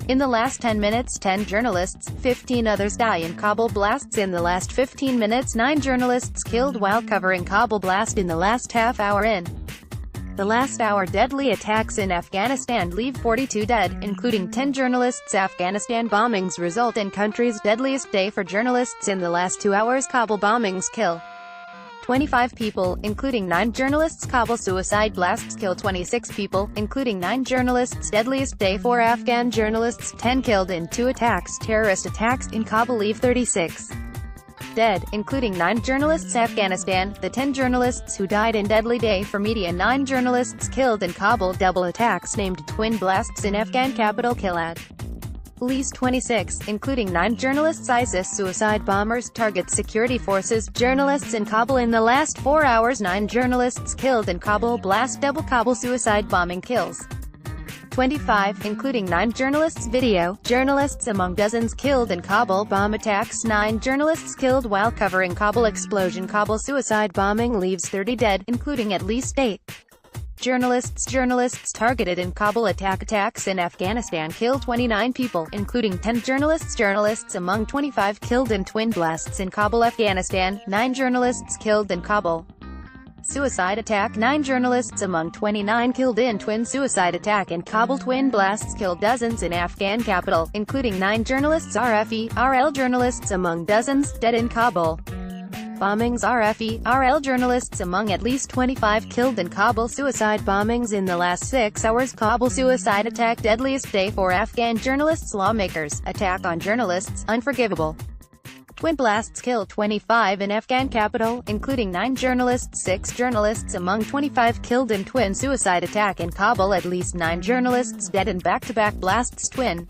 In the last 10 minutes, 10 journalists, 15 others die in Kabul blasts. In the last 15 minutes, 9 journalists killed while covering Kabul blast. In the last half hour in the last hour, deadly attacks in Afghanistan leave 42 dead, including 10 journalists. Afghanistan bombings result in country's deadliest day for journalists. In the last 2 hours, Kabul bombings kill 25 people, including 9 journalists. Kabul suicide blasts kill 26 people, including 9 journalists. Deadliest day for Afghan journalists, 10 killed in 2 attacks. Terrorist attacks in Kabul leave 36 dead, including 9 journalists. Afghanistan, the 10 journalists who died in deadly day for media. 9 journalists killed in Kabul. Double attacks named twin blasts in Afghan capital kill at least 26, including 9 journalists. ISIS suicide bombers target security forces. Journalists in Kabul. In the last 4 hours, 9 journalists killed in Kabul blast. Double Kabul suicide bombing kills 25, including 9 journalists. Video, journalists among dozens killed in Kabul bomb attacks. 9 journalists killed while covering Kabul explosion. Kabul suicide bombing leaves 30 dead, including at least 8 journalists targeted in Kabul attacks in Afghanistan kill 29 people, including 10 journalists among 25 killed in twin blasts in Kabul, Afghanistan. 9 journalists killed in Kabul suicide attack. 9 journalists among 29 killed in twin suicide attack in Kabul. Twin blasts killed dozens in Afghan capital, including 9 journalists. RL journalists among dozens dead in Kabul bombings. RL journalists among at least 25 killed in Kabul suicide bombings. In the last 6 hours, Kabul suicide attack deadliest day for Afghan journalists. Lawmakers, attack on journalists, unforgivable. Twin blasts kill 25 in Afghan capital, including 9 journalists. 6 journalists among 25 killed in twin suicide attack in Kabul. At least 9 journalists dead in back-to-back blasts. Twin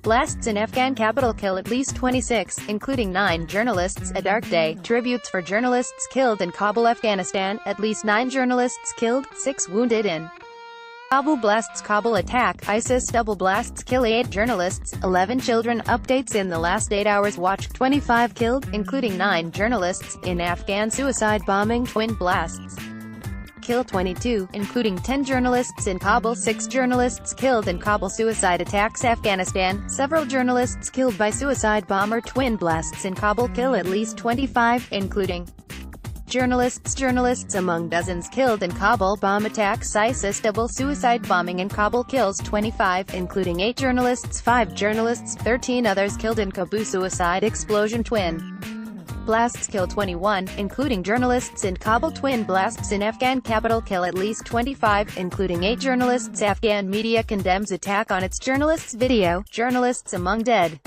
blasts in Afghan capital kill at least 26, including 9 journalists. A dark day. Tributes for journalists killed in Kabul, Afghanistan. At least 9 journalists killed, 6 wounded in Kabul blasts. Kabul attack. ISIS double blasts kill 8 journalists, 11 children. Updates in the last 8 hours. Watch 25 killed, including 9 journalists, in Afghan suicide bombing. Twin blasts kill 22, including 10 journalists in Kabul. 6 journalists killed in Kabul suicide attacks. Afghanistan, several journalists killed by suicide bomber. Twin blasts in Kabul kill at least 25, including journalists among dozens killed in Kabul bomb attacks. ISIS double suicide bombing in Kabul kills 25, including 8 journalists. 5 journalists, 13 others killed in Kabul suicide explosion. Twin blasts kill 21, including journalists in Kabul. Twin blasts in Afghan capital kill at least 25, including 8 journalists. Afghan media condemns attack on its journalists. Video, journalists among dead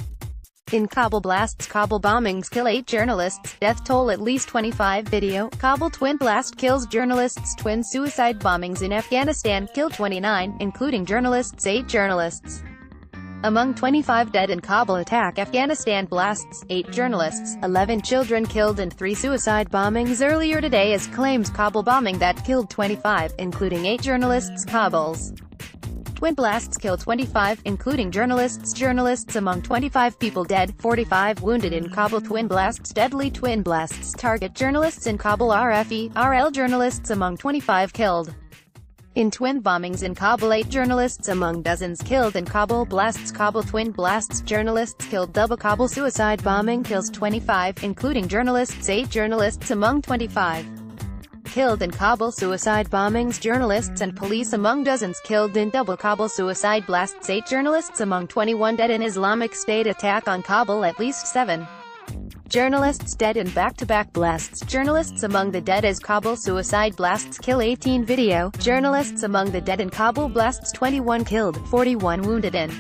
in Kabul blasts. Kabul bombings kill 8 journalists, death toll at least 25. Video, Kabul twin blast kills journalists. Twin suicide bombings in Afghanistan kill 29, including journalists. 8 journalists among 25 dead in Kabul attack. Afghanistan blasts, 8 journalists, 11 children killed in 3 suicide bombings earlier today. As claims Kabul bombing that killed 25, including 8 journalists. Kabul's twin blasts kill 25, including journalists among 25 people dead, 45 wounded in Kabul. Twin blasts. Deadly twin blasts target journalists in Kabul. RL journalists among 25 killed in twin bombings in Kabul. 8 journalists among dozens killed in Kabul blasts. Kabul twin blasts. Journalists killed. Double Kabul suicide bombing kills 25, including journalists. 8 journalists among 25 killed in Kabul suicide bombings. Journalists and police among dozens killed in double Kabul suicide blasts. 8 journalists among 21 dead in Islamic State attack on Kabul. At least 7 journalists dead in back-to-back blasts. Journalists among the dead as Kabul suicide blasts kill 18. Video, journalists among the dead in Kabul blasts. 21 killed, 41 wounded in